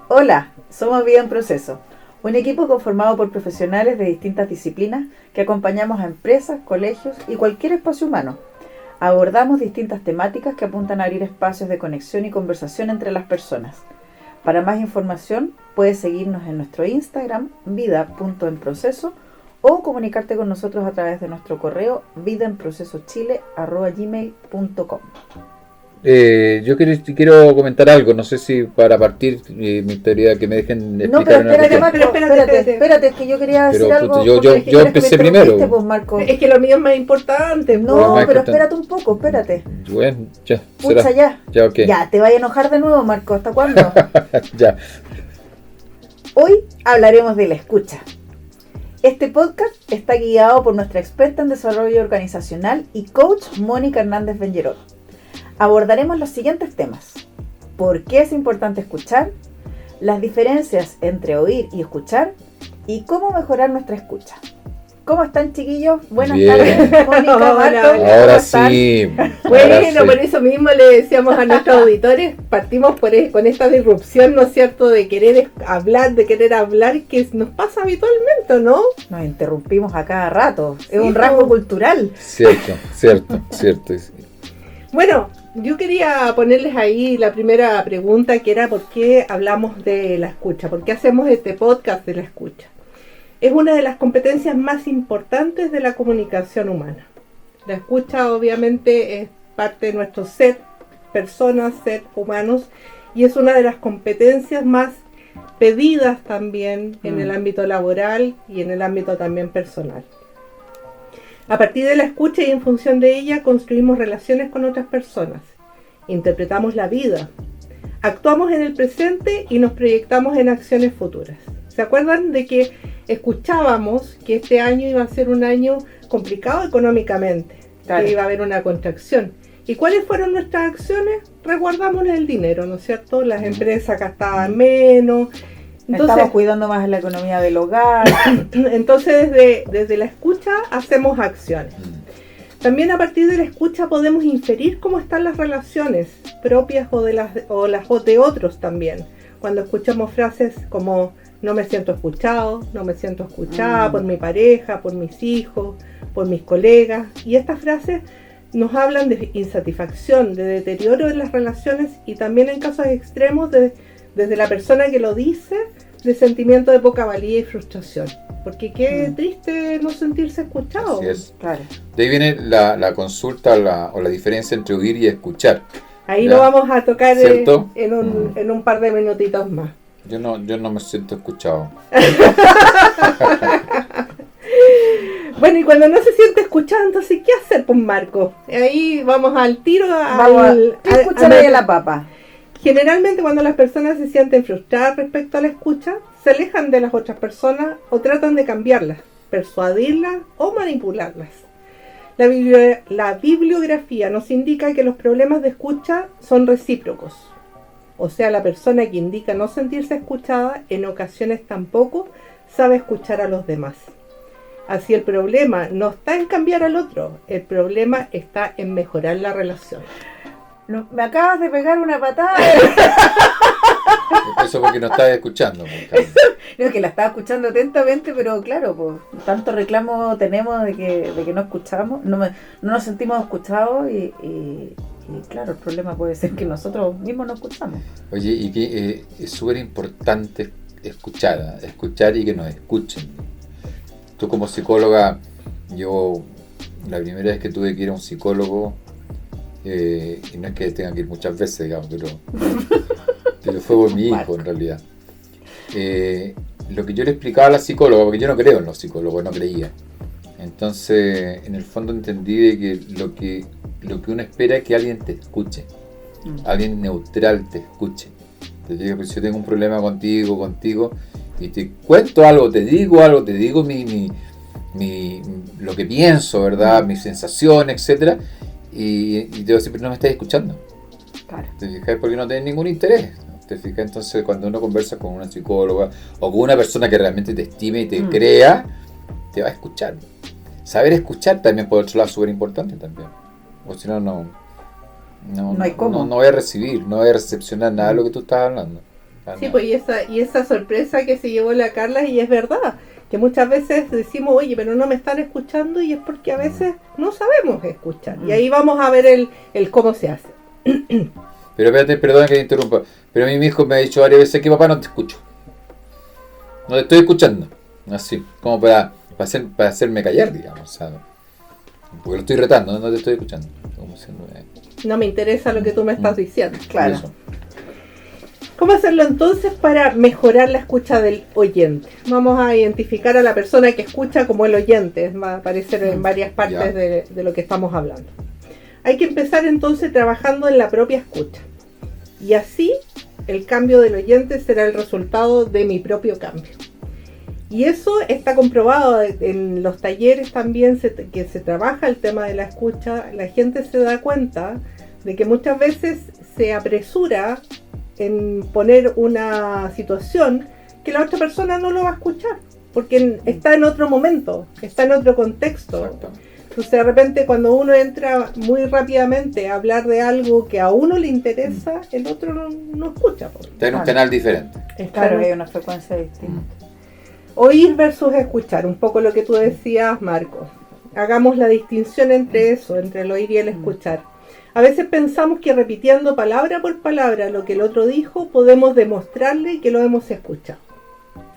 Hola, somos Vida en Proceso, un equipo conformado por profesionales de distintas disciplinas que acompañamos a empresas, colegios y cualquier espacio humano. Abordamos distintas temáticas que apuntan a abrir espacios de conexión y conversación entre las personas. Para más información, puedes seguirnos en nuestro Instagram, vida.enproceso, o comunicarte con nosotros a través de nuestro correo vidaenprocesochile@gmail.com. Yo quiero comentar algo, no sé si para partir me gustaría que me dejen No, explicar pero una espérate, cuestión. Marco, espérate, es que yo quería decir Pero, algo. puta, yo porque empecé que me primero. interrumpiste, pues, Marco. Es que lo mío es más importante. No, Más pero importante. espérate un poco, espérate. Bueno, ya, Pucha, será. ya. Ya, ok. Ya, te vaya a enojar de nuevo, Marco. ¿Hasta cuándo? Ya. Hoy hablaremos de la escucha. Este podcast está guiado por nuestra experta en desarrollo organizacional y coach Mónica Hernández Benjerot. Abordaremos los siguientes temas: ¿por qué es importante escuchar?, las diferencias entre oír y escuchar, y cómo mejorar nuestra escucha. ¿Cómo están, chiquillos? Buenas Bien. tardes, Mónica, Hola, Marco. hola. ¿cómo Ahora están? sí. Bueno, ahora sí. por eso mismo le decíamos a nuestros auditores, partimos con esta disrupción, ¿no es cierto?, de querer hablar, que nos pasa habitualmente, ¿no? Nos interrumpimos a cada rato. Es Sí, un rasgo pues. cultural. Cierto. Bueno, yo quería ponerles ahí la primera pregunta, que era ¿por qué hablamos de la escucha? ¿Por qué hacemos este podcast de la escucha? Es una de las competencias más importantes de la comunicación humana. La escucha obviamente es parte de nuestro ser personas, ser humanos, y es una de las competencias más pedidas también en el ámbito laboral y en el ámbito también personal. A partir de la escucha y en función de ella construimos relaciones con otras personas, interpretamos la vida, actuamos en el presente y nos proyectamos en acciones futuras. ¿Se acuerdan de que escuchábamos que este año iba a ser un año complicado económicamente? Claro. Que iba a haber una contracción. ¿Y cuáles fueron nuestras acciones? Resguardamos el dinero, ¿no es cierto? Las empresas gastaban menos. Estamos cuidando más la economía del hogar. Entonces desde la escucha hacemos acciones. También a partir de la escucha podemos inferir cómo están las relaciones propias o las de otros también. Cuando escuchamos frases como no me siento escuchado, no me siento escuchada por mi pareja, por mis hijos, por mis colegas. Y estas frases nos hablan de insatisfacción, de deterioro en las relaciones y también en casos extremos desde la persona que lo dice, de sentimiento de poca valía y frustración. Porque qué triste no sentirse escuchado. Así es. Claro. De ahí viene la consulta o la diferencia entre oír y escuchar. Ahí Ya. lo vamos a tocar ¿Cierto? en un par de minutitos más. Yo no me siento escuchado. Bueno, y cuando no se siente escuchado, entonces, ¿qué hacer, pues, Marco? Ahí vamos al tiro. Escúchale a la papa. Generalmente cuando las personas se sienten frustradas respecto a la escucha, se alejan de las otras personas o tratan de cambiarlas, persuadirlas o manipularlas. La bibliografía nos indica que los problemas de escucha son recíprocos. O sea, la persona que indica no sentirse escuchada en ocasiones tampoco sabe escuchar a los demás. Así el problema no está en cambiar al otro, el problema está en mejorar la relación. No, me acabas de pegar una patada. Eso porque no estás escuchando. Carmen. No, que la estaba escuchando atentamente, pero claro, pues tanto reclamo tenemos de que no escuchamos, no nos sentimos escuchados y claro, el problema puede ser que nosotros mismos no escuchamos. Oye, y que es súper importante escuchar y que nos escuchen. Tú como psicóloga, yo la primera vez que tuve que ir a un psicólogo, y no es que tenga que ir muchas veces, digamos, pero fue por mi hijo en realidad. Lo que yo le explicaba a la psicóloga, porque yo no creo en los psicólogos, no creía. Entonces, en el fondo entendí de que lo que uno espera es que alguien te escuche, alguien neutral te escuche. Te digo, pues, si yo tengo un problema contigo, y te cuento algo, te digo lo que pienso, ¿verdad? Mis sensaciones, etcétera, y te digo siempre no me estás escuchando. Claro. ¿Te fijas? Porque no tenés ningún interés. ¿Te fijas? Entonces, cuando uno conversa con una psicóloga o con una persona que realmente te estime y te crea, te va a escuchar. Saber escuchar también, por otro lado, es súper importante también. O si no, no hay cómo. No voy a recibir, no voy a recepcionar nada de lo que tú estás hablando. Para Sí, nada. pues y esa sorpresa que se llevó la Carla, y es verdad, que muchas veces decimos, oye, pero no me están escuchando, y es porque a veces no sabemos escuchar. Y ahí vamos a ver el cómo se hace. Pero espérate, perdón que te interrumpa. Pero a mí mi hijo me ha dicho varias veces que papá no te escucho. No te estoy escuchando. Así, como para hacerme callar, digamos. O sea, porque lo estoy retando, no te estoy escuchando. Como diciendo, No me interesa lo que tú me estás diciendo. Claro. eso. ¿Cómo hacerlo entonces para mejorar la escucha del oyente? Vamos a identificar a la persona que escucha como el oyente. Va a aparecer en varias Ya. partes de lo que estamos hablando. Hay que empezar entonces trabajando en la propia escucha. Y así el cambio del oyente será el resultado de mi propio cambio. Y eso está comprobado en los talleres también que se trabaja el tema de la escucha. La gente se da cuenta de que muchas veces se apresura en poner una situación que la otra persona no lo va a escuchar, porque está en otro momento, está en otro contexto. Exactamente. Entonces de repente cuando uno entra muy rápidamente a hablar de algo que a uno le interesa, el otro no escucha. Está en un canal diferente. Claro, hay una frecuencia distinta. Oír versus escuchar, un poco lo que tú decías, Marco. Hagamos la distinción entre eso, entre el oír y el escuchar. A veces pensamos que repitiendo palabra por palabra lo que el otro dijo, podemos demostrarle que lo hemos escuchado.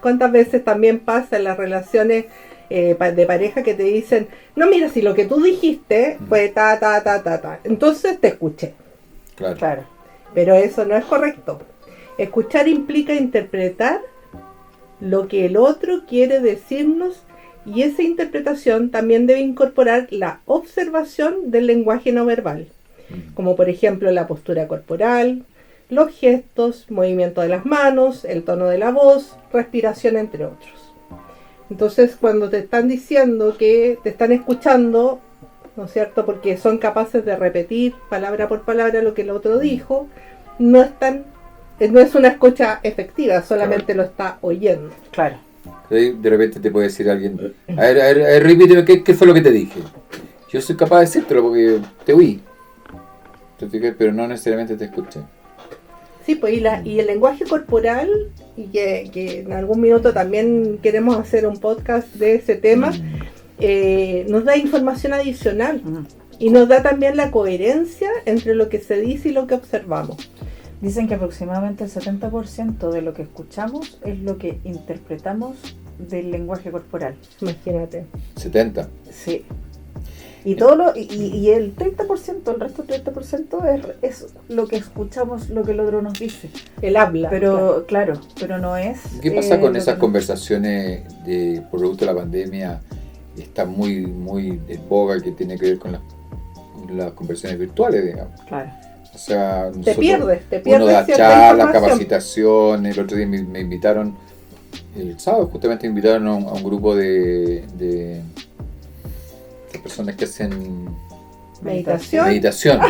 ¿Cuántas veces también pasa en las relaciones de pareja que te dicen, no, mira, si lo que tú dijiste fue ta, entonces te escuché? Claro. Claro. Pero eso no es correcto. Escuchar implica interpretar lo que el otro quiere decirnos, y esa interpretación también debe incorporar la observación del lenguaje no verbal, como por ejemplo la postura corporal, los gestos, movimiento de las manos, el tono de la voz, respiración, entre otros. Entonces, cuando te están diciendo que te están escuchando, ¿no es cierto?, porque son capaces de repetir palabra por palabra lo que el otro dijo, no es una escucha efectiva, solamente lo está oyendo. Claro. Ahí de repente te puede decir alguien, a ver, repíteme, ¿qué fue lo que te dije? Yo soy capaz de decírtelo porque te oí. ¿Te fijas? Pero no necesariamente te escuché. Sí, pues y el lenguaje corporal, y que en algún minuto también queremos hacer un podcast de ese tema, nos da información adicional y nos da también la coherencia entre lo que se dice y lo que observamos. Dicen que aproximadamente el 70% de lo que escuchamos es lo que interpretamos del lenguaje corporal. Imagínate. 70. Sí. Y todo y el 30%, el resto del 30% es lo que escuchamos, lo que el otro nos dice. El habla. Pero claro, pero no es. ¿Qué pasa con lo esas que- conversaciones de producto de la pandemia? Está muy, muy en boga, que tiene que ver con las conversaciones virtuales, digamos. Claro. O sea, Te pierdes uno da cierta charlas, información. capacitaciones. El otro día me invitaron, el sábado justamente me invitaron a un grupo de personas que hacen Meditación. meditación.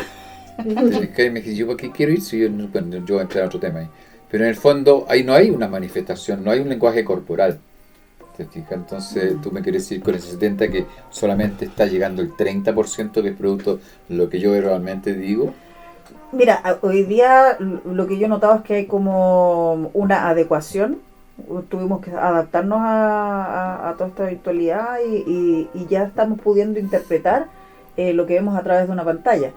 Y me dije, ¿yo para qué quiero ir? Si yo, bueno, yo voy a entrar a otro tema ahí. Pero en el fondo, ahí no hay una manifestación, no hay un lenguaje corporal. ¿Te fijas? Entonces, tú me quieres decir con ese 70% que solamente está llegando el 30% que es producto de lo que yo realmente digo. Mira, hoy día lo que yo he notado es que hay como una adecuación. Tuvimos que adaptarnos a toda esta virtualidad y ya estamos pudiendo interpretar lo que vemos a través de una pantalla.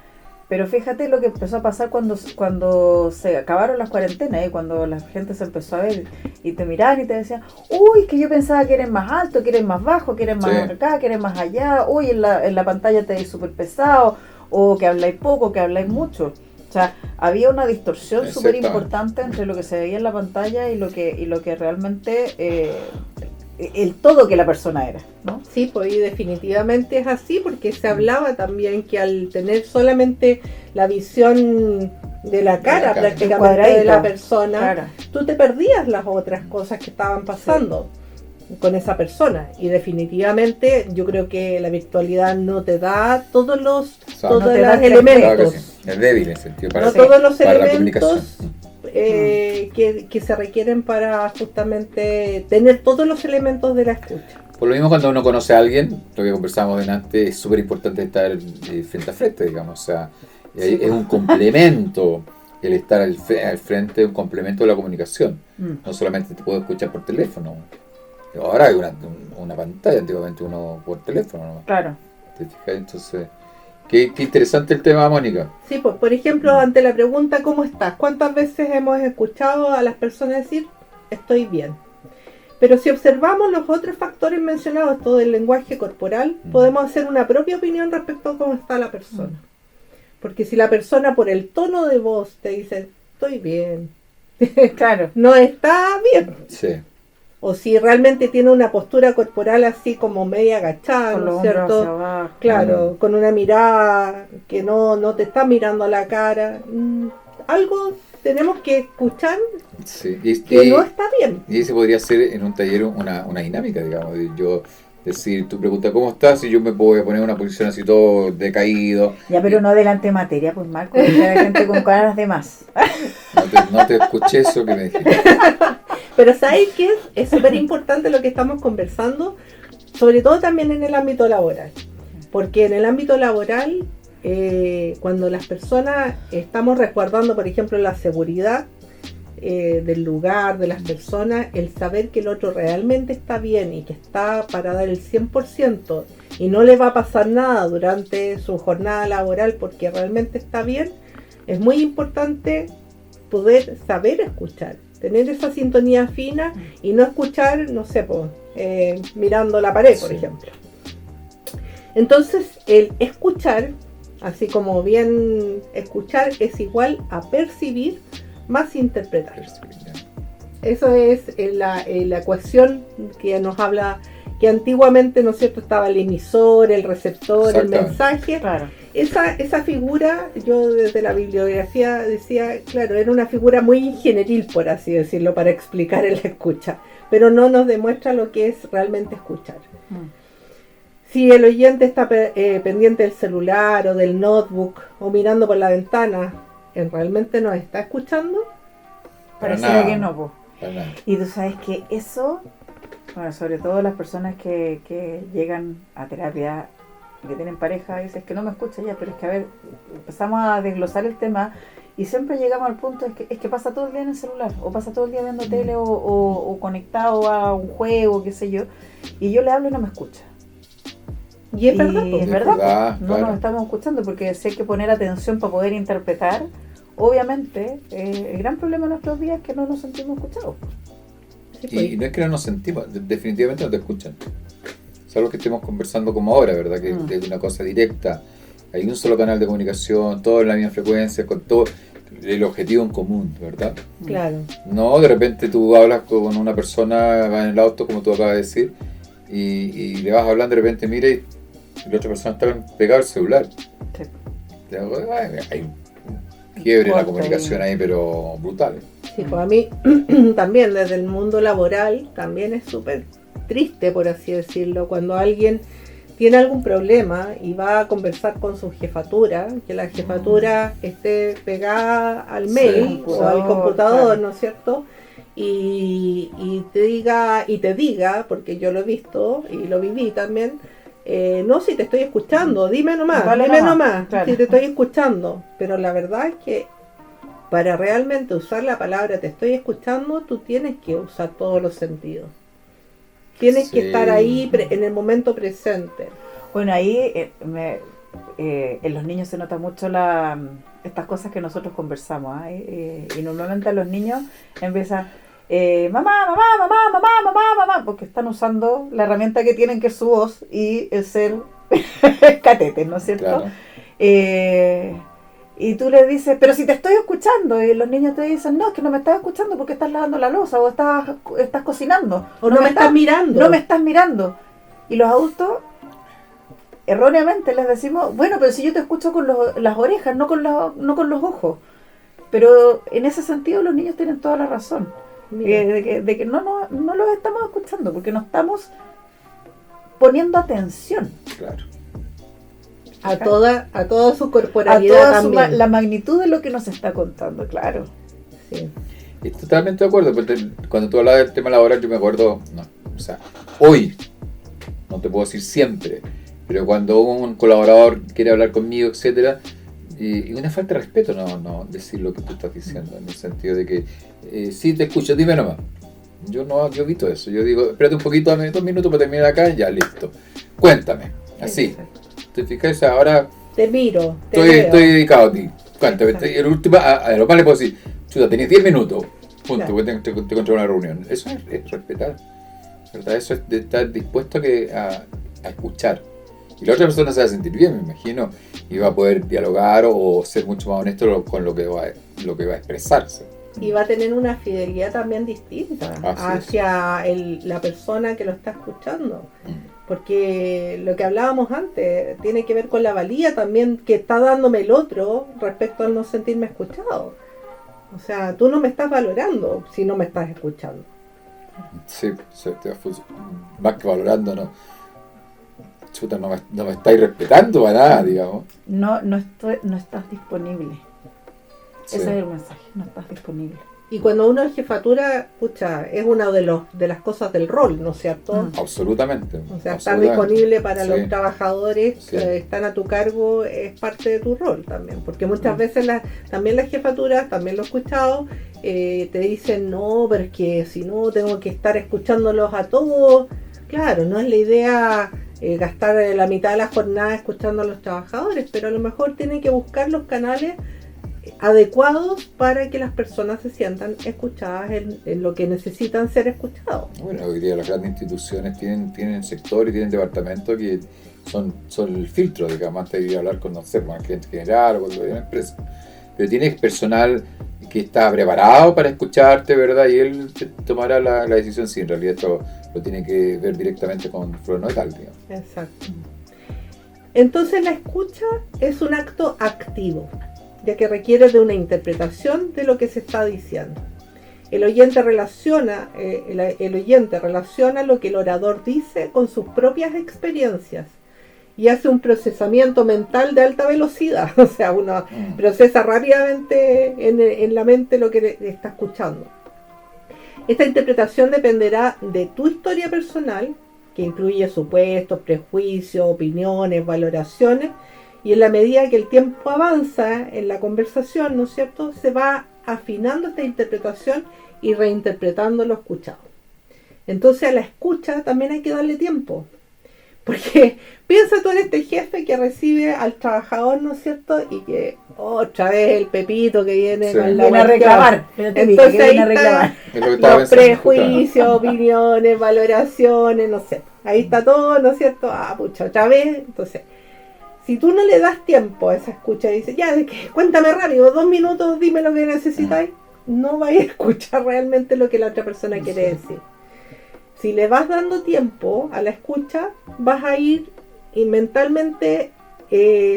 Pero fíjate lo que empezó a pasar cuando se acabaron las cuarentenas, cuando la gente se empezó a ver y te miraban y te decían, uy, que yo pensaba que eres más alto, que eres más bajo, que eres más Sí. acá, que eres más allá, uy, en la pantalla te ves súper pesado, o que habláis poco, que habláis mucho. O sea, había una distorsión súper Exactamente. importante entre lo que se veía en la pantalla y lo que realmente el todo que la persona era, ¿no? Sí, pues y definitivamente es así, porque se hablaba también que al tener solamente la visión de la cara, cara. prácticamente Encuadradito. de la persona, Claro. tú te perdías las otras cosas que estaban pasando con esa persona. Y definitivamente yo creo que la virtualidad no te da todos los Exacto. todos No te los da el elementos, Claro que sí. Es débil en sentido para, no Sí. todos los para la elementos comunicación. que se requieren para justamente tener todos los elementos de la escucha. Por lo mismo, cuando uno conoce a alguien, lo que conversábamos delante, es súper importante estar frente a frente, digamos. O sea, es un complemento el estar al frente es un complemento de la comunicación. Mm. No solamente te puedo escuchar por teléfono. Ahora hay una pantalla, antiguamente uno por teléfono, ¿no? Claro. ¿Te fijas? Entonces, qué interesante el tema, Mónica. Sí, pues, por ejemplo, ante la pregunta ¿cómo estás? ¿Cuántas veces hemos escuchado a las personas decir estoy bien? Pero si observamos los otros factores mencionados, todo el lenguaje corporal, podemos hacer una propia opinión respecto a cómo está la persona. Porque si la persona por el tono de voz te dice estoy bien, Claro. no está bien. Sí. O si realmente tiene una postura corporal así como media agachada, Con ¿no los es hombros hacia cierto? abajo. Claro, con una mirada que no te está mirando a la cara. Algo tenemos que escuchar Sí. que no está bien. Y ese podría ser en un taller una dinámica, digamos. Yo decir, tú preguntas cómo estás y yo me voy a poner en una posición así todo decaído. Ya, pero no delante de materia, pues Marco, hay gente con caras de más. No te escuché eso que me dijiste. Pero ¿sabes qué? Es súper importante lo que estamos conversando, sobre todo también en el ámbito laboral. Porque en el ámbito laboral, cuando las personas estamos resguardando, por ejemplo, la seguridad del lugar, de las personas, el saber que el otro realmente está bien y que está para dar el 100% y no le va a pasar nada durante su jornada laboral porque realmente está bien, es muy importante poder saber escuchar, tener esa sintonía fina y no escuchar, no sé, mirando la pared, por ejemplo. Entonces, el escuchar, así como bien escuchar, es igual a percibir más interpretar. Eso es la ecuación que nos habla, que antiguamente, ¿no es cierto?, estaba el emisor, el receptor, el mensaje. Claro. Esa figura, yo desde la bibliografía decía, claro, era una figura muy ingenieril, por así decirlo, para explicar el escucha, pero no nos demuestra lo que es realmente escuchar. Si el oyente está pendiente del celular o del notebook o mirando por la ventana, ¿realmente nos está escuchando? Pareciera que no, pues. Para nada. Y tú sabes que eso, bueno, sobre todo las personas que llegan a terapia, que tienen pareja, dicen que no me escucha ya, pero es que a ver, empezamos a desglosar el tema y siempre llegamos al punto, es que pasa todo el día en el celular, o pasa todo el día viendo tele o conectado a un juego, qué sé yo, y yo le hablo y no me escucha. Y es verdad, Es verdad, claro. no nos estamos escuchando, porque si hay que poner atención para poder interpretar, obviamente el gran problema de nuestros días es que no nos sentimos escuchados. Y no es que no nos sentimos, definitivamente no te escuchan. Salvo que estemos conversando como ahora, ¿verdad? Que es una cosa directa. Hay un solo canal de comunicación, todo en la misma frecuencia, con todo el objetivo en común, ¿verdad? Claro. No, de repente tú hablas con una persona, vas en el auto, como tú acabas de decir, y le vas hablando, de repente mira y la otra persona está pegada al celular. Sí. Hay un quiebre en la comunicación ahí, pero brutal. Sí, pues a mí también desde el mundo laboral también es súper triste, por así decirlo, cuando alguien tiene algún problema y va a conversar con su jefatura, que la jefatura esté pegada al mail o al computador, claro, ¿no es cierto? Y te diga, porque yo lo he visto y lo viví también, no, si te estoy escuchando, dime nomás, claro, si te estoy escuchando. Pero la verdad es que para realmente usar la palabra te estoy escuchando, tú tienes que usar todos los sentidos. Tienes que estar ahí en el momento presente. Bueno, ahí en los niños se nota mucho estas cosas que nosotros conversamos. Y normalmente a los niños empiezan mamá, porque están usando la herramienta que tienen, que es su voz y el ser catetes, ¿no es cierto? Claro. Y tú le dices, pero si te estoy escuchando, y los niños te dicen, no, es que no me estás escuchando porque estás lavando la loza o estás cocinando. O no me estás mirando. No me estás mirando. Y los adultos, erróneamente les decimos, bueno, pero si yo te escucho con las orejas, no con los ojos. Pero en ese sentido los niños tienen toda la razón. De que no los estamos escuchando, porque no estamos poniendo atención. Claro. A toda su corporalidad, a toda la magnitud de lo que nos está contando, claro. Sí. Y totalmente de acuerdo, porque cuando tú hablabas del tema laboral, yo me acuerdo, hoy, no te puedo decir siempre, pero cuando un colaborador quiere hablar conmigo, etcétera, Y una falta de respeto no decir lo que tú estás diciendo, en el sentido de que sí te escucho, dime nomás. Yo evito eso, yo digo, espérate un poquito, dame 2 minutos para terminar acá y ya, listo. Cuéntame, así. ¿Te fijas? Ahora te miro, estoy dedicado a ti. Cuéntame, el último, a lo más le puedo decir, chuta, tenés 10 minutos, punto, Claro. porque te encontré una reunión. Eso es respetar, ¿verdad? Eso es de estar dispuesto a escuchar. Y la otra persona se va a sentir bien, me imagino, y va a poder dialogar o ser mucho más honesto con lo que va a expresarse. Y va a tener una fidelidad también distinta hacia la persona que lo está escuchando. Porque lo que hablábamos antes tiene que ver con la valía también que está dándome el otro respecto al no sentirme escuchado. O sea, tú no me estás valorando si no me estás escuchando. Sí, más que valorando, no. Chuta, no me estáis respetando para nada, digamos. No estás disponible. Sí. Ese es el mensaje, no estás disponible. Y cuando uno es jefatura, pucha, es una de las cosas del rol, ¿no es cierto? Absolutamente. O sea, estar disponible para los trabajadores que están a tu cargo es parte de tu rol también. Porque muchas veces también las jefaturas, también lo he escuchado, te dicen, no, pero es que si no tengo que estar escuchándolos a todos. Claro, no es la idea gastar la mitad de la jornada escuchando a los trabajadores, pero a lo mejor tienen que buscar los canales adecuados para que las personas se sientan escuchadas en lo que necesitan ser escuchados. Bueno, hoy día las grandes instituciones tienen sector y tienen departamentos que son el filtro, digamos, antes de ir a hablar con, no sé, con el cliente general o con una empresa. Pero tienes personal que está preparado para escucharte, ¿verdad? Y él tomará la decisión si en realidad esto lo tiene que ver directamente con Flor Noetal, digamos. Exacto. Entonces la escucha es un acto activo, ya que requiere de una interpretación de lo que se está diciendo. El oyente relaciona lo que el orador dice con sus propias experiencias y hace un procesamiento mental de alta velocidad. O sea, uno procesa rápidamente en la mente lo que está escuchando. Esta interpretación dependerá de tu historia personal, que incluye supuestos, prejuicios, opiniones, valoraciones, y en la medida que el tiempo avanza en la conversación, ¿no es cierto?, se va afinando esta interpretación y reinterpretando lo escuchado. Entonces a la escucha también hay que darle tiempo. Porque piensa tú en este jefe que recibe al trabajador, ¿no es cierto?, y que otra vez el Pepito que viene con la viene a reclamar. Entonces ahí están los prejuicios, claro. opiniones, valoraciones, no sé. Ahí está todo, ¿no es cierto? Ah, pucha, otra vez. Entonces, si tú no le das tiempo a esa escucha y dices, ya, cuéntame rápido, 2 minutos, dime lo que necesitáis, no vais a escuchar realmente lo que la otra persona quiere decir. Si le vas dando tiempo a la escucha, vas a ir mentalmente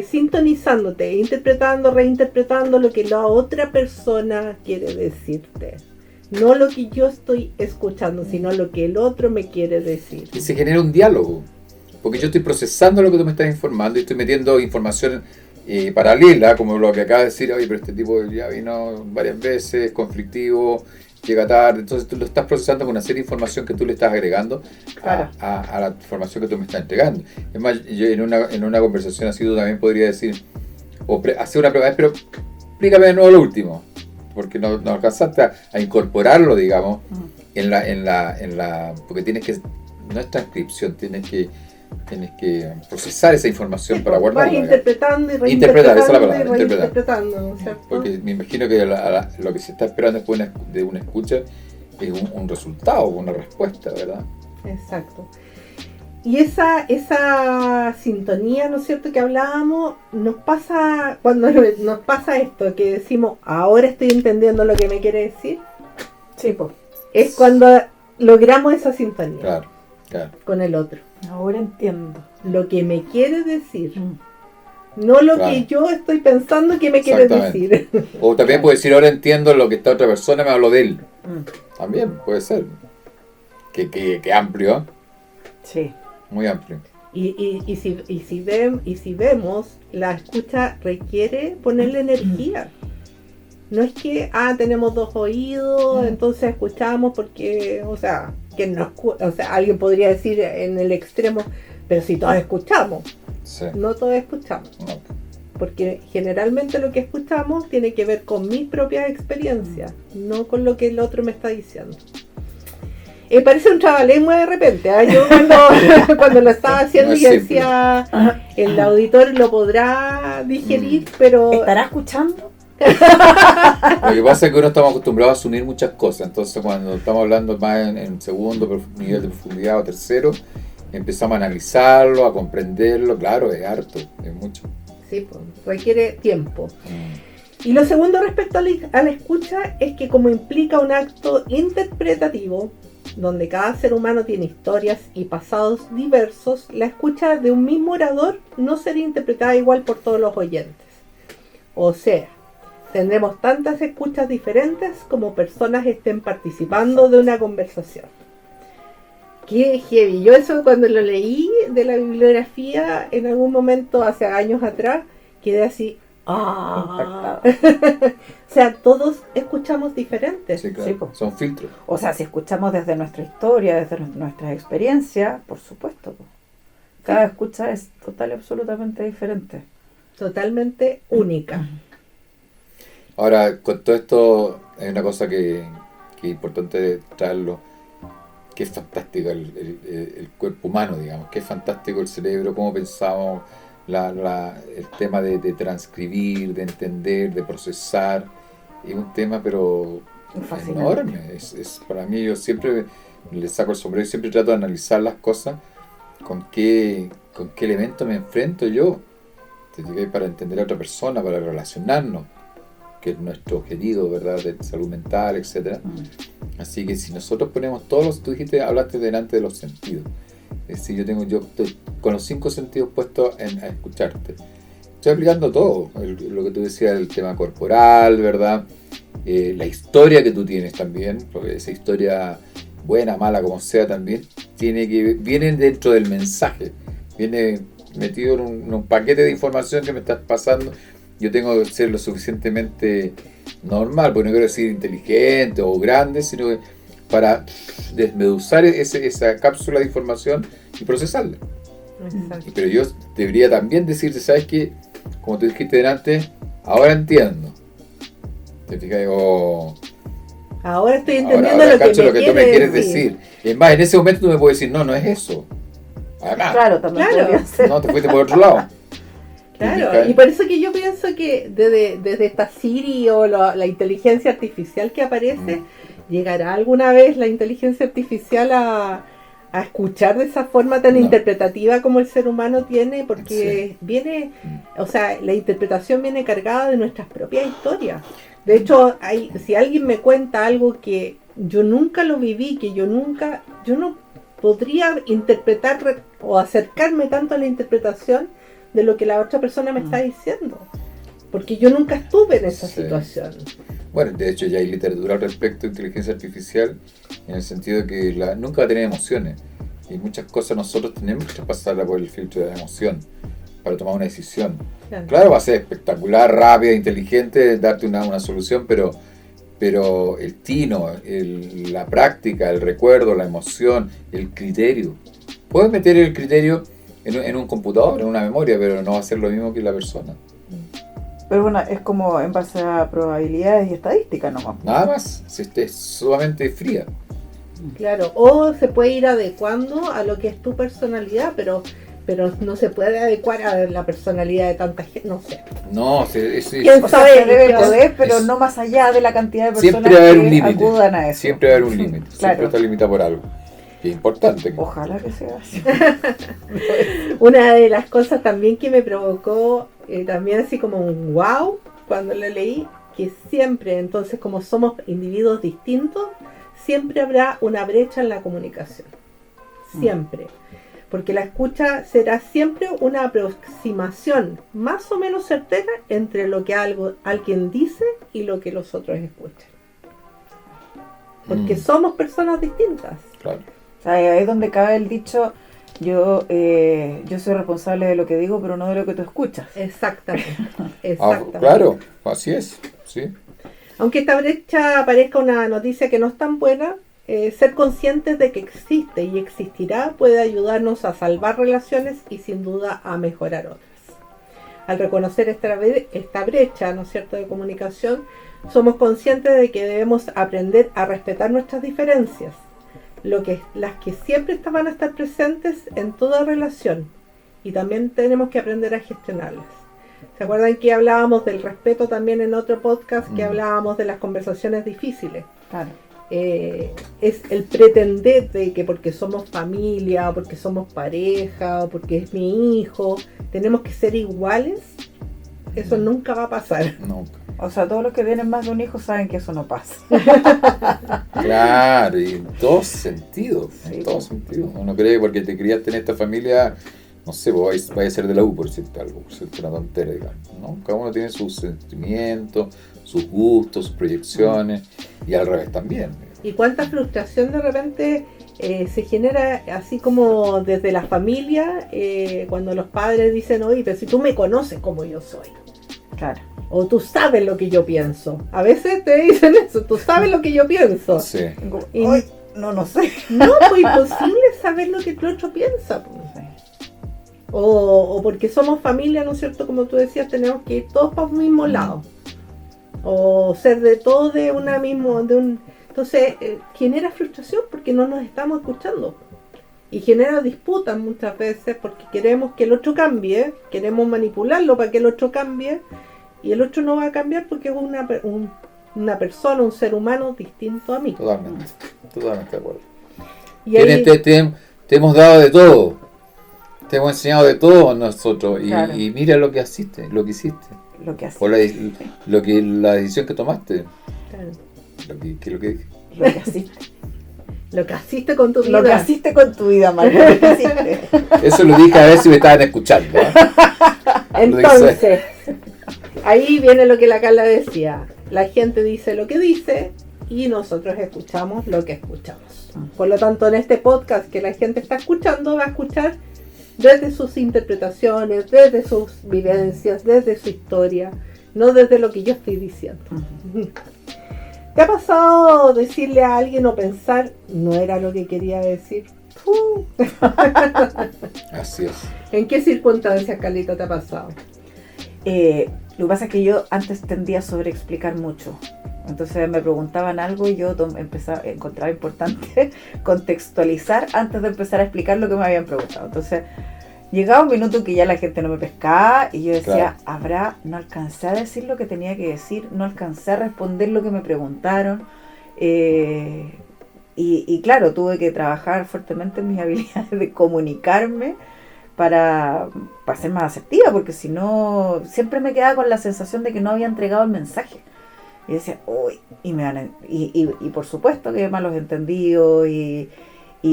sintonizándote, interpretando, reinterpretando lo que la otra persona quiere decirte. No lo que yo estoy escuchando, sino lo que el otro me quiere decir. Y se genera un diálogo, porque yo estoy procesando lo que tú me estás informando y estoy metiendo información paralela, como lo que acaba de decir, oye, pero este tipo ya vino varias veces, conflictivo, llega tarde, entonces tú lo estás procesando con una serie de información que tú le estás agregando a la información que tú me estás entregando. Es más, yo en una conversación así tú también podría decir, o hacer una prueba, pero explícame de nuevo lo último, porque no alcanzaste a incorporarlo, digamos, porque tienes que, no es transcripción, tienes que procesar esa información para guardarla. Vas interpretando y interpretar, esa es la palabra, reinterpretando, ¿no es cierto? Porque me imagino que lo que se está esperando después de una escucha es un resultado, una respuesta, ¿verdad? Exacto. Y esa sintonía, ¿no es cierto?, que hablábamos, nos pasa cuando nos pasa esto, que decimos, ahora estoy entendiendo lo que me quiere decir. Sí, pues. Es cuando logramos esa sintonía. Claro. Con el otro. Ahora entiendo. Lo que me quiere decir. No lo que yo estoy pensando que me quiere decir. O también puede decir, ahora entiendo lo que esta otra persona me habló de él. También puede ser. Que amplio. Sí. Muy amplio. Y si vemos, la escucha requiere ponerle energía. No es que, tenemos 2 oídos, entonces escuchamos porque, o sea, alguien podría decir en el extremo, pero si todos escuchamos. Sí. No todos escuchamos. No. porque generalmente lo que escuchamos tiene que ver con mis propias experiencias, no con lo que el otro me está diciendo. Parece un trabalengua de repente, ¿eh? Yo cuando lo estaba haciendo No es y simple. decía, el auditor lo podrá digerir, pero... ¿Estará escuchando? Lo que pasa es que uno estamos acostumbrados a asumir muchas cosas, entonces cuando estamos hablando más en segundo nivel de profundidad o tercero, empezamos a analizarlo, a comprenderlo, claro, es harto, es mucho. Sí, pues, requiere tiempo. Y lo segundo respecto a la escucha es que como implica un acto interpretativo, donde cada ser humano tiene historias y pasados diversos, la escucha de un mismo orador no sería interpretada igual por todos los oyentes. O sea, tendremos tantas escuchas diferentes como personas estén participando de una conversación. Qué heavy. Yo eso cuando lo leí de la bibliografía en algún momento hace años atrás, quedé así, Impactada. O sea, todos escuchamos diferentes. Sí, claro, Sí, po. son filtros. O sea, si escuchamos desde nuestra historia, desde nuestras experiencias, por supuesto. Po. Cada escucha es total y absolutamente diferente. Totalmente única. Ahora, con todo esto, hay una cosa que es importante traerlo, que es fantástico el cuerpo humano, digamos, que es fantástico el cerebro, cómo pensamos, el tema de transcribir, de entender, de procesar, es un tema pero Fascinante. enorme. Es para mí, yo siempre le saco el sombrero y siempre trato de analizar las cosas, con qué elemento me enfrento yo, para entender a otra persona, para relacionarnos, que es nuestro objetivo, ¿verdad?, de salud mental, etcétera. Así que si nosotros ponemos todos los, tú dijiste, hablaste delante de los sentidos. Es decir, yo estoy con los 5 sentidos puestos a escucharte. Estoy aplicando todo, lo que tú decías, el tema corporal, ¿verdad? La historia que tú tienes también, porque esa historia, buena, mala, como sea también, viene dentro del mensaje, viene metido en un paquete de información que me estás pasando. Yo tengo que ser lo suficientemente normal, porque no quiero decir inteligente o grande, sino que para desmeduzar esa cápsula de información y procesarla. Exacto. Pero yo debería también decirte, ¿sabes qué? Como tú dijiste delante, ahora entiendo. ¿Te fijas? Ahora estoy entendiendo ahora lo que cacho me lo que tú me quieres quieres decir. Es más, en ese momento tú me puedes decir, no es eso. Además, Claro, también Claro. podría ser. no, te fuiste por otro lado. Claro, y por eso que yo pienso que desde esta Siri o la inteligencia artificial que aparece, llegará alguna vez la inteligencia artificial a escuchar de esa forma tan No. interpretativa como el ser humano tiene, porque Sí. viene, o sea, la interpretación viene cargada de nuestras propias historias. De hecho, si alguien me cuenta algo que yo nunca lo viví, que yo no podría interpretar o acercarme tanto a la interpretación de lo que la otra persona me está diciendo, porque yo nunca estuve en esa Sí. situación. Bueno, de hecho ya hay literatura al respecto de inteligencia artificial, en el sentido de que nunca va a tener emociones, y muchas cosas nosotros tenemos que traspasarla por el filtro de la emoción para tomar una decisión. Claro, va a ser espectacular, rápida, inteligente, darte una solución, pero el tino, la práctica, el recuerdo, la emoción, el criterio. Puedes meter el criterio en un computador, en una memoria, pero no va a ser lo mismo que la persona. Pero bueno, es como en base a probabilidades y estadísticas nomás. Nada más, si es sumamente fría. Claro, o se puede ir adecuando a lo que es tu personalidad, pero no se puede adecuar a la personalidad de tanta gente, no sé. No, ¿Quién O sea, sabe? se debe Claro. poder, pero no más allá de la cantidad de personas siempre va a haber un que límite. acudan a eso. Siempre va a haber un límite. Claro. Siempre está limitado por algo. Que es importante. Ojalá que sea así. Una de las cosas también que me provocó también así como un wow cuando lo leí, que siempre, entonces como somos individuos distintos, siempre habrá una brecha en la comunicación. Siempre. Porque la escucha será siempre una aproximación más o menos certera entre lo que alguien dice y lo que los otros escuchan. Porque somos personas distintas. Claro. O sea, ahí es donde cabe el dicho, yo soy responsable de lo que digo, pero no de lo que tú escuchas. Exactamente. Ah, Exactamente. claro, así es. Sí. Aunque esta brecha parezca una noticia que no es tan buena, ser conscientes de que existe y existirá puede ayudarnos a salvar relaciones y sin duda a mejorar otras. Al reconocer esta brecha, ¿no es cierto?, de comunicación, somos conscientes de que debemos aprender a respetar nuestras diferencias, las que siempre van a estar presentes en toda relación, y también tenemos que aprender a gestionarlas. ¿Se acuerdan que hablábamos del respeto también en otro podcast, que hablábamos de las conversaciones difíciles? Claro. Es el pretender de que porque somos familia, o porque somos pareja, o porque es mi hijo, tenemos que ser iguales. Eso nunca va a pasar. Nunca. O sea, todos los que tienen más de un hijo saben que eso no pasa. Claro, y en todos sentidos. Sí. En todos sentidos. Uno cree que porque te criaste en esta familia, no sé, vos vais a ser de la U, por decirte algo, por decirte una tontera, digamos, ¿no? Cada uno tiene sus sentimientos, sus gustos, sus proyecciones, y al revés también. Y cuánta frustración de repente se genera así como desde la familia, cuando los padres dicen, oye, pero si tú me conoces como yo soy, Claro. o tú sabes lo que yo pienso. A veces te dicen eso, tú sabes lo que yo pienso. Sí. Y Ay, no sé. no, pues imposible saber lo que el otro piensa, pues. O porque somos familia, ¿no es cierto? Como tú decías, tenemos que ir todos para un mismo lado. O ser de todos de una misma... Entonces, genera frustración porque no nos estamos escuchando. Y genera disputas muchas veces porque queremos que el otro cambie, queremos manipularlo para que el otro cambie, y el otro no va a cambiar porque es una persona, un ser humano distinto a mí. Totalmente de acuerdo. Y ahí, Te hemos dado de todo. Te hemos enseñado de todo nosotros. Claro. Y mira lo que hiciste. Lo que haces. O la decisión que tomaste. claro, ¿Qué es lo que dije? Lo que hiciste. lo que hiciste con tu vida. Lo que hiciste con tu vida, María. Lo que hiciste. Eso lo dije a ver si me estaban escuchando. ¿Eh? Entonces, ahí viene lo que la Carla decía. La gente dice lo que dice y nosotros escuchamos lo que escuchamos. Por lo tanto, en este podcast que la gente está escuchando, va a escuchar desde sus interpretaciones, desde sus vivencias, desde su historia, no desde lo que yo estoy diciendo. ¿Te ha pasado decirle a alguien o pensar, no era lo que quería decir? Así es. ¿En qué circunstancias, Carlita, te ha pasado? Lo que pasa es que yo antes tendía a sobreexplicar mucho. Entonces me preguntaban algo y yo encontraba importante contextualizar antes de empezar a explicar lo que me habían preguntado. Entonces llegaba un minuto que ya la gente no me pescaba y yo decía, no alcancé a decir lo que tenía que decir, no alcancé a responder lo que me preguntaron. Y claro, tuve que trabajar fuertemente en mis habilidades de comunicarme para ser más asertiva, porque si no, siempre me quedaba con la sensación de que no había entregado el mensaje. Y decía, uy, y por supuesto que malos entendidos y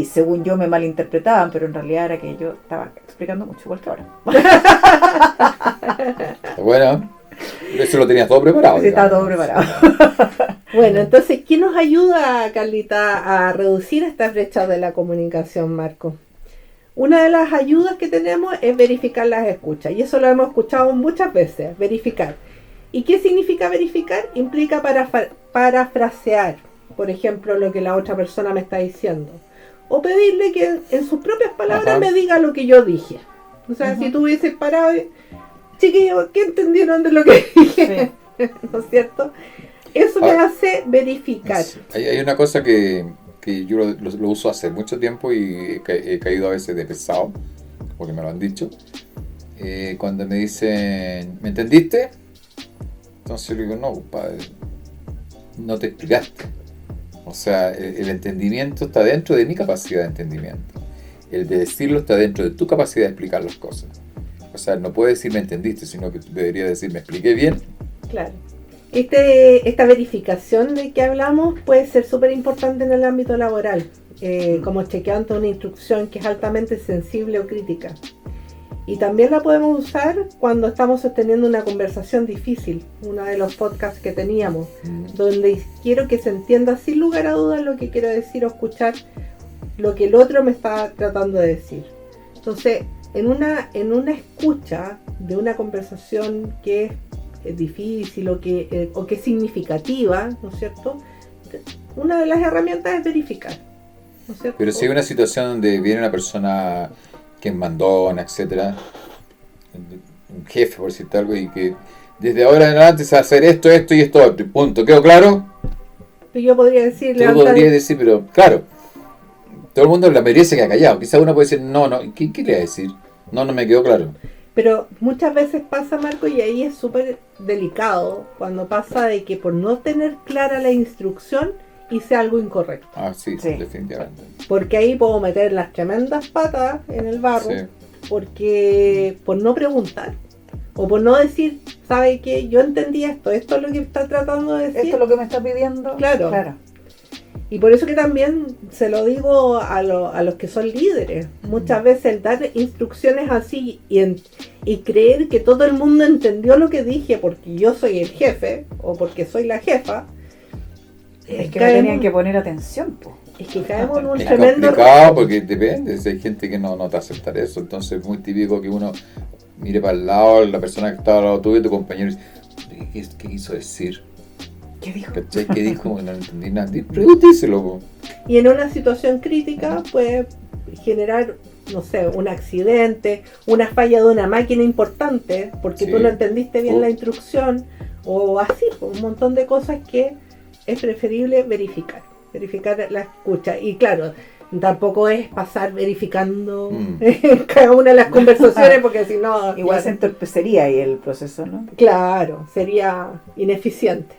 según yo me malinterpretaban, pero en realidad era que yo estaba explicando mucho, igual que ahora. Bueno, eso lo tenías todo preparado. Sí, estaba todo preparado. Bueno, entonces, ¿qué nos ayuda, Carlita, a reducir estas brechas de la comunicación, Marco? Una de las ayudas que tenemos es verificar las escuchas, y eso lo hemos escuchado muchas veces, verificar. ¿Y qué significa verificar? Implica parafrasear, por ejemplo, lo que la otra persona me está diciendo. O pedirle que en sus propias palabras me diga lo que yo dije. O sea, si tú hubieses parado, chiquillos, ¿qué entendieron de lo que dije? Sí. ¿No es cierto? Eso me hace verificar. Hay una cosa que yo lo uso hace mucho tiempo y he caído a veces de pesado, porque me lo han dicho. Cuando me dicen, ¿me entendiste? Entonces yo digo, no, padre, no te explicaste. O sea, el entendimiento está dentro de mi capacidad de entendimiento. El de decirlo está dentro de tu capacidad de explicar las cosas. O sea, no puedes decir me entendiste, sino que debería decir me expliqué bien. Claro. Esta verificación de que hablamos puede ser súper importante en el ámbito laboral, como chequeo ante una instrucción que es altamente sensible o crítica. Y también la podemos usar cuando estamos sosteniendo una conversación difícil, uno de los podcasts que teníamos, donde quiero que se entienda sin lugar a dudas lo que quiero decir o escuchar lo que el otro me está tratando de decir. Entonces, en una escucha de una conversación que es difícil o que es significativa, ¿no es cierto? Una de las herramientas es verificar, ¿no es cierto? Pero si hay una situación donde viene una persona que es mandona, etcétera, un jefe, por decirte algo, y que desde ahora en adelante se va a hacer esto, esto y esto otro, y punto. ¿Quedó claro? Yo podría decir, Tú podrías decir, pero claro, todo el mundo, la mayoría se queda callado. Quizá uno puede decir, no, ¿qué le va a decir? No me quedó claro. Pero muchas veces pasa, Marco, y ahí es súper delicado, cuando pasa de que por no tener clara la instrucción hice algo incorrecto. Sí, definitivamente. Porque ahí puedo meter las tremendas patas en el barro, Sí. porque por no preguntar, o por no decir, ¿sabe qué? Yo entendí esto es lo que está tratando de decir. Esto es lo que me está pidiendo. Claro. Y por eso que también se lo digo a los que son líderes. Muchas veces el dar instrucciones así y creer que todo el mundo entendió lo que dije porque yo soy el jefe o porque soy la jefa. Es que me tenían que poner atención, po. Es que caemos en un Es tremendo complicado error. porque depende, si hay gente que no te acepta eso, entonces es muy típico que uno mire para el lado, la persona que está al lado tuyo, tu compañero, y dice, ¿qué quiso decir? ¿Qué dijo? ¿Cachai? ¿Qué dijo? No entendí nada. Pregúnteselo, po. Y en una situación crítica puede generar, no sé, un accidente, una falla de una máquina importante, porque Sí. tú no entendiste bien la instrucción, o así, un montón de cosas que es preferible verificar la escucha. Y claro, tampoco es pasar verificando cada una de las conversaciones, porque si no... Igual se entorpecería ahí el proceso, ¿no? Claro, sería ineficiente.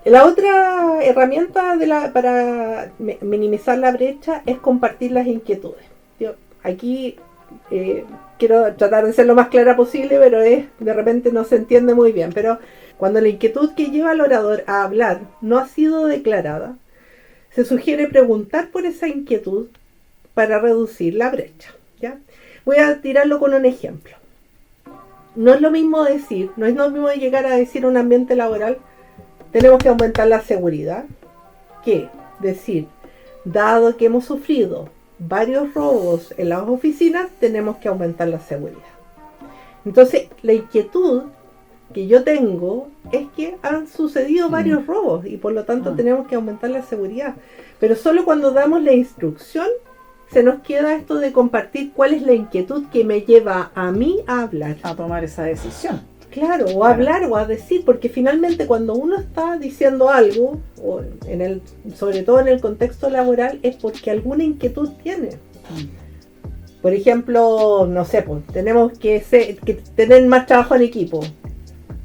La otra herramienta para minimizar la brecha es compartir las inquietudes. Yo aquí quiero tratar de ser lo más clara posible, pero de repente no se entiende muy bien. Pero cuando la inquietud que lleva al orador a hablar no ha sido declarada, se sugiere preguntar por esa inquietud para reducir la brecha, ¿ya? Voy a tirarlo con un ejemplo. No es lo mismo llegar a decir un ambiente laboral, tenemos que aumentar la seguridad, que decir, dado que hemos sufrido varios robos en las oficinas, tenemos que aumentar la seguridad. Entonces, la inquietud que yo tengo es que han sucedido varios robos y por lo tanto tenemos que aumentar la seguridad. Pero solo cuando damos la instrucción se nos queda esto de compartir cuál es la inquietud que me lleva a mí a hablar. A tomar esa decisión. Claro, o a hablar o a decir, porque finalmente cuando uno está diciendo algo, o sobre todo en el contexto laboral, es porque alguna inquietud tiene. Por ejemplo, no sé, pues tenemos que tener más trabajo en equipo.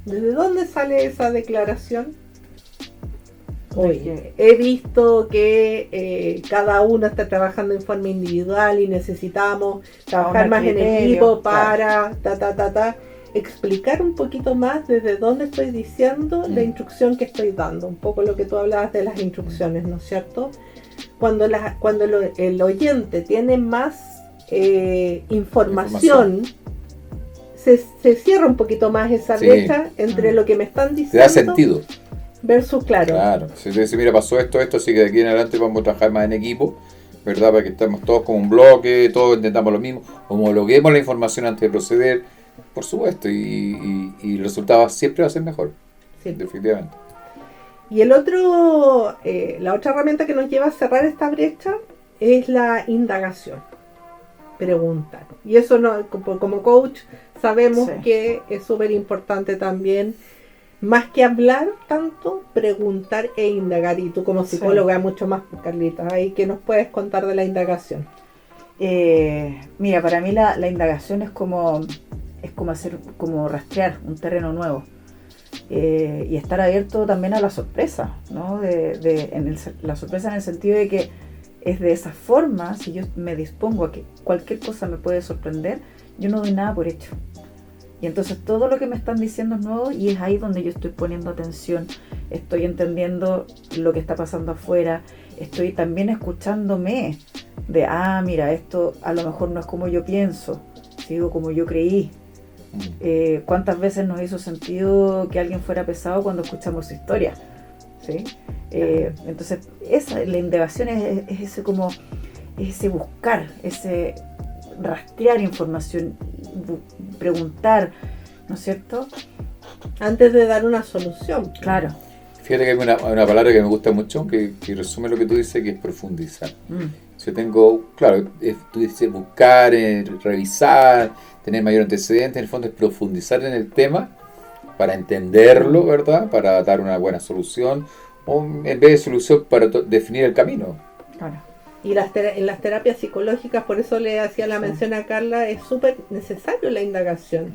¿Desde dónde sale esa declaración? Oye, he visto que cada uno está trabajando en forma individual y necesitamos trabajar más en equipo para explicar un poquito más desde dónde estoy diciendo la instrucción que estoy dando, un poco lo que tú hablabas de las instrucciones, ¿no es cierto? Cuando el oyente tiene más información. Se cierra un poquito más esa brecha entre lo que me están diciendo. Te da sentido. Versus, claro. Si te dice, mira, pasó esto, así que de aquí en adelante vamos a trabajar más en equipo, ¿verdad? Para que estemos todos como un bloque, todos intentamos lo mismo, homologuemos la información antes de proceder, por supuesto, y el resultado siempre va a ser mejor, definitivamente. Y la otra herramienta que nos lleva a cerrar esta brecha es la indagación, preguntar. Y eso como coach sabemos que es súper importante también, más que hablar tanto, preguntar e indagar. Y tú como psicóloga mucho más, Carlita, ahí que nos puedes contar de la indagación. Mira, para mí la indagación es como rastrear un terreno nuevo. Y estar abierto también a la sorpresa, ¿no? La sorpresa en el sentido de que es de esa forma, si yo me dispongo a que cualquier cosa me puede sorprender, yo no doy nada por hecho. Y entonces todo lo que me están diciendo es nuevo y es ahí donde yo estoy poniendo atención, estoy entendiendo lo que está pasando afuera, estoy también escuchándome de, mira, esto a lo mejor no es como yo pienso, sigo como yo creí. ¿Cuántas veces nos hizo sentido que alguien fuera pesado cuando escuchamos su historia? ¿Sí? Entonces la indagación es ese buscar, ese rastrear información, preguntar, ¿no es cierto? Antes de dar una solución. Claro. Fíjate que hay una palabra que me gusta mucho, que resume lo que tú dices, que es profundizar. Yo tengo, claro, tú dices buscar, revisar, tener mayor antecedente, en el fondo es profundizar en el tema para entenderlo, ¿verdad? Para dar una buena solución, o en vez de solución, para definir el camino. Claro. Y en las terapias psicológicas, por eso le hacía la mención a Carla, es súper necesario la indagación.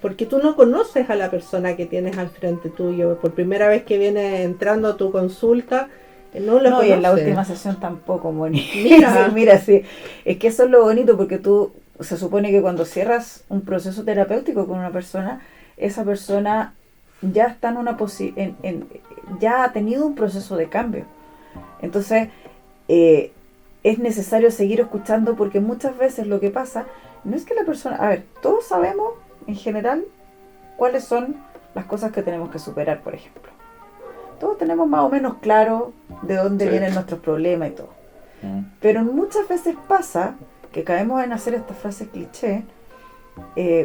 Porque tú no conoces a la persona que tienes al frente tuyo. Por primera vez que viene entrando a tu consulta, no lo conoces. Y en la última sesión tampoco, Moni. Mira, sí. Es que eso es lo bonito, porque tú, se supone que cuando cierras un proceso terapéutico con una persona, esa persona ya está en una ya ha tenido un proceso de cambio. Entonces, es necesario seguir escuchando, porque muchas veces lo que pasa no es que la persona... A ver, todos sabemos en general cuáles son las cosas que tenemos que superar, por ejemplo. Todos tenemos más o menos claro de dónde vienen nuestros problemas y todo. Pero muchas veces pasa que caemos en hacer estas frases cliché.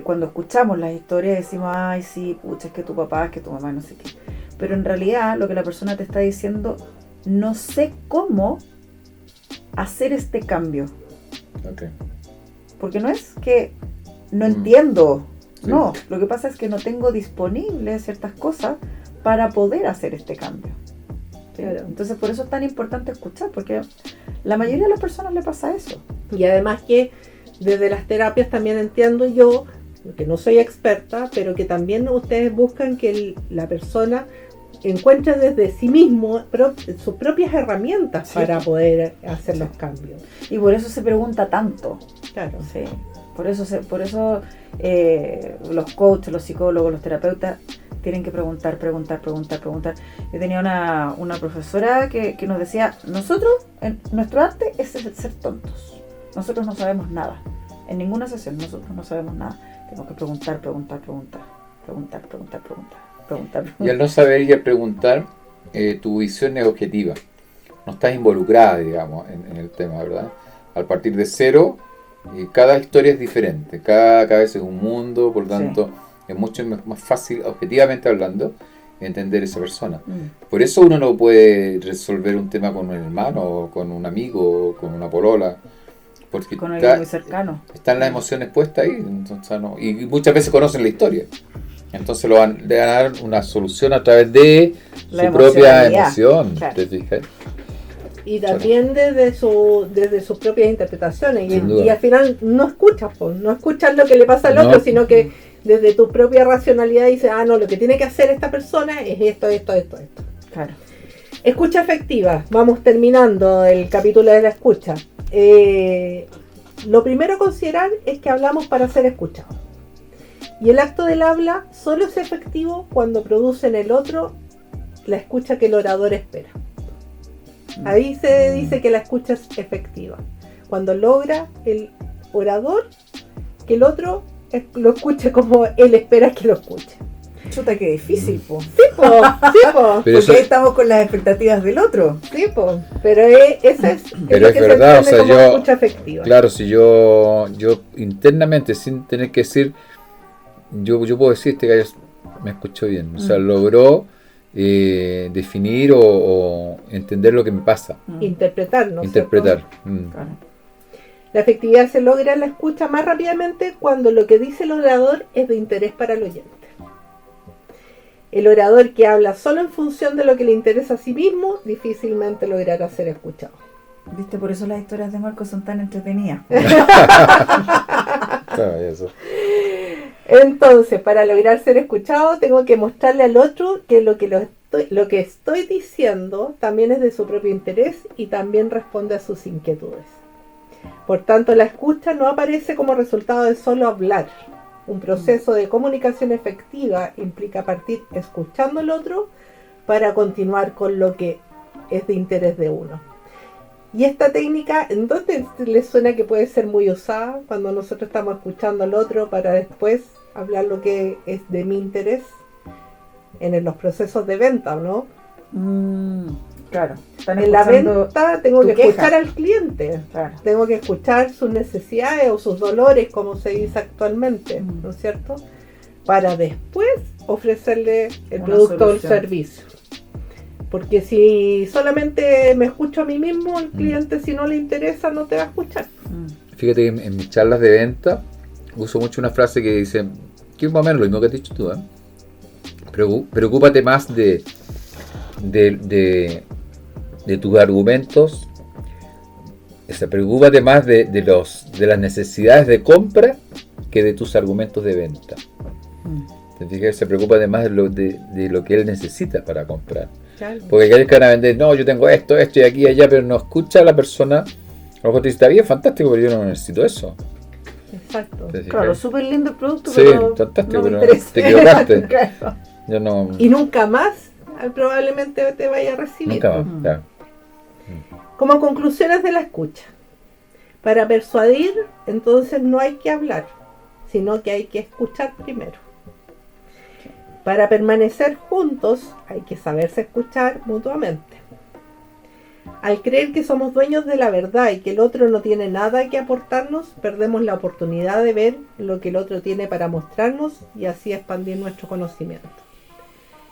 Cuando escuchamos las historias decimos, ay, sí, pucha, es que tu papá, es que tu mamá, no sé qué. Pero en realidad lo que la persona te está diciendo, no sé cómo hacer este cambio. Okay. Porque no es que no entiendo, no, lo que pasa es que no tengo disponibles ciertas cosas para poder hacer este cambio. ¿Sí? Claro. Entonces por eso es tan importante escuchar, porque la mayoría de las personas le pasa eso. Y además que desde las terapias también entiendo yo, que no soy experta, pero que también ustedes buscan que la persona encuentre desde sí mismo sus propias herramientas para poder hacer los cambios. Y por eso se pregunta tanto. Claro. Sí. Por eso los coaches, los psicólogos, los terapeutas tienen que preguntar. Yo tenía una profesora que nos decía, nuestro arte es ser tontos. Nosotros no sabemos nada. En ninguna sesión nosotros no sabemos nada. Tenemos que preguntar. Y al no saber y al preguntar, tu visión es objetiva. No estás involucrada, digamos, en el tema, ¿verdad? Al partir de cero, cada historia es diferente. Cada cabeza es un mundo, por lo tanto, es mucho más fácil, objetivamente hablando, entender esa persona. Por eso uno no puede resolver un tema con un hermano, o con un amigo, o con una polola. Porque con alguien muy cercano. Están las emociones puestas ahí, entonces, y muchas veces conocen la historia. Entonces le van a dar una solución a través de su propia emoción. Claro. ¿Te fijas? Y también desde sus propias interpretaciones. Y al final no escuchas lo que le pasa al otro, sino que desde tu propia racionalidad dices, no, lo que tiene que hacer esta persona es esto. Claro. Escucha efectiva. Vamos terminando el capítulo de la escucha. Lo primero a considerar es que hablamos para ser escuchados. Y el acto del habla solo es efectivo cuando produce en el otro la escucha que el orador espera. Ahí se dice que la escucha es efectiva. Cuando logra el orador que el otro lo escuche como él espera que lo escuche. Chuta, qué difícil, po. Sí, po. Porque ahí estamos con las expectativas del otro. Sí, po. Pero esa es lo que verdad, se entiende como escucha efectiva. Claro, si yo internamente, sin tener que decir, yo puedo decir, este gallo me escuchó bien. O sea, logró definir o entender lo que me pasa. Interpretar, ¿no? Interpretar. Claro. La efectividad se logra en la escucha más rápidamente cuando lo que dice el orador es de interés para el oyente. El orador que habla solo en función de lo que le interesa a sí mismo difícilmente logrará ser escuchado. ¿Viste? Por eso las historias de Marco son tan entretenidas. Claro, eso. Entonces, para lograr ser escuchado, tengo que mostrarle al otro que lo que estoy diciendo también es de su propio interés y también responde a sus inquietudes. Por tanto, la escucha no aparece como resultado de solo hablar. Un proceso de comunicación efectiva implica partir escuchando al otro para continuar con lo que es de interés de uno. Y esta técnica, ¿en dónde les suena que puede ser muy usada? Cuando nosotros estamos escuchando al otro para después hablar lo que es de mi interés en los procesos de venta, ¿no? Claro. En la venta tengo que escuchar al cliente, claro. Tengo que escuchar sus necesidades o sus dolores, como se dice actualmente, ¿no es cierto? Para después ofrecerle el producto o el servicio. Porque si solamente me escucho a mí mismo, el cliente, si no le interesa, no te va a escuchar. Fíjate que en mis charlas de venta uso mucho una frase que dice, que es más o menos lo mismo que has dicho tú, ¿eh? Preocúpate más de tus argumentos, o sea, preocúpate más de las necesidades de compra que de tus argumentos de venta. ¿Te fijas? Se preocupa además de lo que él necesita para comprar. Claro. Porque aquellos que van a vender, no, yo tengo esto y aquí y allá, pero no escucha a la persona. A lo mejor te dice, está bien, fantástico, pero yo no necesito eso. Exacto. Claro, súper lindo el producto, sí, pero fantástico, no me pero interesa. te equivocaste. Claro. Yo no. Y nunca más probablemente te vaya a recibir. Nunca más, claro. Como conclusiones de la escucha. Para persuadir, entonces no hay que hablar, sino que hay que escuchar primero. Para permanecer juntos, hay que saberse escuchar mutuamente. Al creer que somos dueños de la verdad y que el otro no tiene nada que aportarnos, perdemos la oportunidad de ver lo que el otro tiene para mostrarnos y así expandir nuestro conocimiento.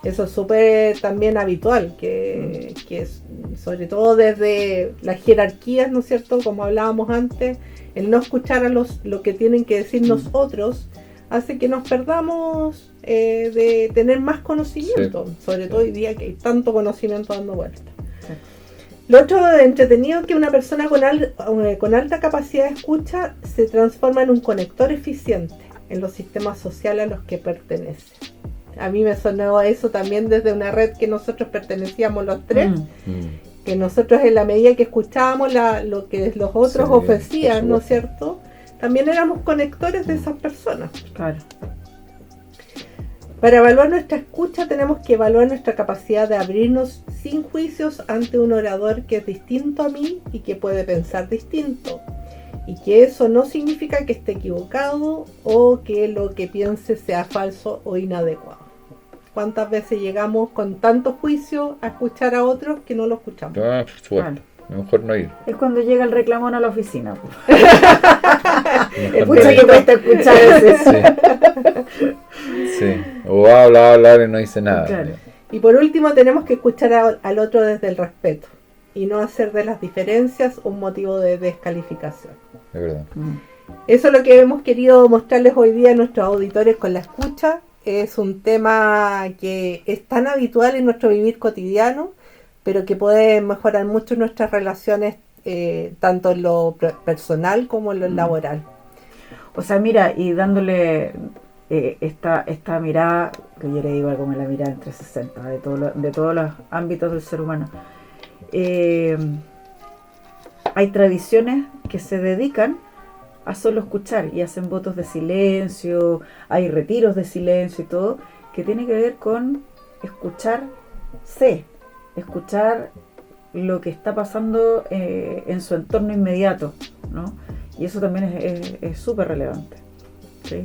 Eso es súper también habitual, que es, sobre todo desde las jerarquías, ¿no es cierto? Como hablábamos antes, el no escuchar a lo que tienen que decirnos otros hace que nos perdamos de tener más conocimiento, sobre todo hoy día que hay tanto conocimiento dando vuelta. Lo otro entretenido es que una persona con alta capacidad de escucha se transforma en un conector eficiente en los sistemas sociales a los que pertenece. A mí me sonó eso también desde una red que nosotros pertenecíamos los tres, que nosotros en la medida que escuchábamos lo que los otros ofrecían, ¿no es cierto? También éramos conectores de esas personas. Claro. Para evaluar nuestra escucha tenemos que evaluar nuestra capacidad de abrirnos sin juicios ante un orador que es distinto a mí y que puede pensar distinto. Y que eso no significa que esté equivocado o que lo que piense sea falso o inadecuado. ¿Cuántas veces llegamos con tanto juicio a escuchar a otros que no lo escuchamos? Ah, por supuesto. Mejor no ir. Es cuando llega el reclamón a la oficina. Pucha que cuesta escuchar ese. Sí. O habla y no dice nada. Claro. Y por último tenemos que escuchar al otro desde el respeto y no hacer de las diferencias un motivo de descalificación. Es verdad. Eso es lo que hemos querido mostrarles hoy día a nuestros auditores con la escucha. Es un tema que es tan habitual en nuestro vivir cotidiano, pero que puede mejorar mucho nuestras relaciones, tanto en lo personal como en lo laboral. O sea, mira, y dándole esta mirada, que yo le digo como la mirada en 360, de todos los ámbitos del ser humano. Hay tradiciones que se dedican a solo escuchar y hacen votos de silencio, hay retiros de silencio y todo, que tiene que ver con escuchar lo que está pasando en su entorno inmediato, ¿no? Y eso también es súper relevante, ¿sí?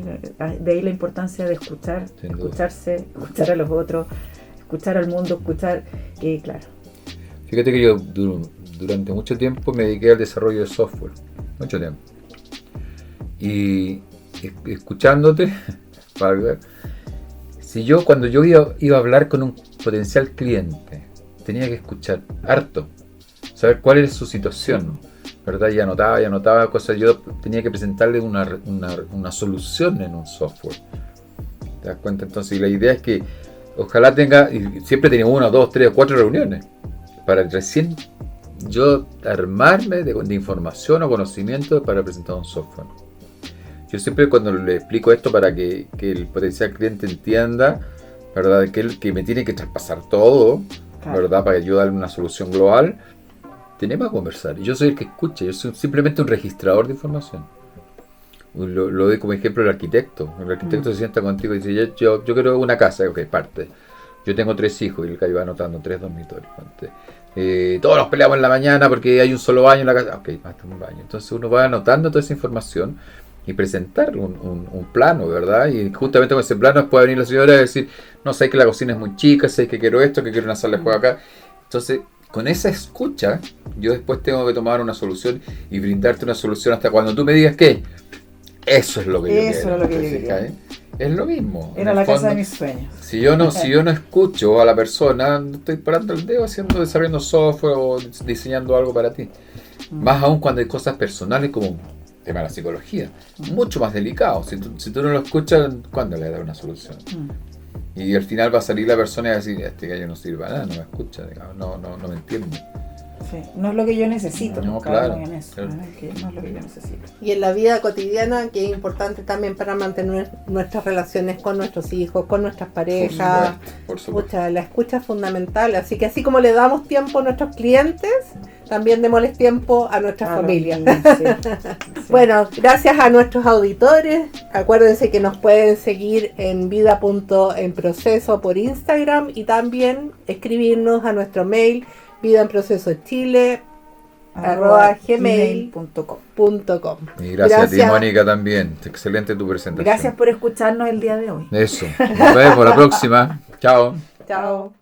De ahí la importancia de escucharse, escuchar a los otros, escuchar al mundo, claro. Fíjate que yo durante mucho tiempo me dediqué al desarrollo de software, mucho tiempo. Y escuchándote, cuando yo iba a hablar con un potencial cliente, tenía que escuchar harto, saber cuál era su situación, ¿verdad? Y anotaba cosas. Yo tenía que presentarle una solución en un software. ¿Te das cuenta? Entonces, la idea es que ojalá y siempre tenía 1, 2, 3 o 4 reuniones, para recién yo armarme de información o conocimiento para presentar un software. Yo siempre cuando le explico esto para que el potencial cliente entienda, ¿verdad? Que me tiene que traspasar todo, ¿verdad? Para yo darle una solución global, tenemos que conversar. Y yo soy el que escucha, yo soy simplemente un registrador de información. Lo doy como ejemplo el arquitecto. El arquitecto se sienta contigo y dice, yo quiero una casa, ok, parte. Yo tengo 3 hijos y el que va anotando 3 dormitorios. Todos nos peleamos en la mañana porque hay un solo baño en la casa. Ok, basta un baño. Entonces uno va anotando toda esa información y presentar un plano, ¿verdad? Y justamente con ese plano puede venir la señora y decir, no, sé que la cocina es muy chica, sé que quiero esto, que quiero una sala de juego acá. Entonces, con esa escucha, yo después tengo que tomar una solución y brindarte una solución hasta cuando tú me digas que eso es lo que yo quiero. Eso es lo que yo quiero. es lo mismo. Era En la el casa fondo, de mis sueños. si yo no escucho a la persona, estoy parando el dedo desarrollando software o diseñando algo para ti. Más aún cuando hay cosas personales como tema de la psicología, mucho más delicado. Si tú no lo escuchas, ¿cuándo le das una solución? Y al final va a salir la persona y va a decir, este gallo no sirve para nada, no me escucha, digamos, no me entiende. Sí, no es lo que yo necesito. No, cada claro, uno en eso, claro. ¿no? Que no es lo que yo necesito. Y en la vida cotidiana, que es importante también para mantener nuestras relaciones con nuestros hijos, con nuestras parejas. Por supuesto. Escucha, la escucha es fundamental, así que así como le damos tiempo a nuestros clientes, también démosles tiempo a nuestras familias. Sí. Bueno, gracias a nuestros auditores. Acuérdense que nos pueden seguir en vida.enproceso por Instagram y también escribirnos a nuestro mail vidaenprocesochile@gmail.com. Y gracias a ti, Mónica, también. Excelente tu presentación. Gracias por escucharnos el día de hoy. Eso. Nos vemos la próxima. Chao. Chao.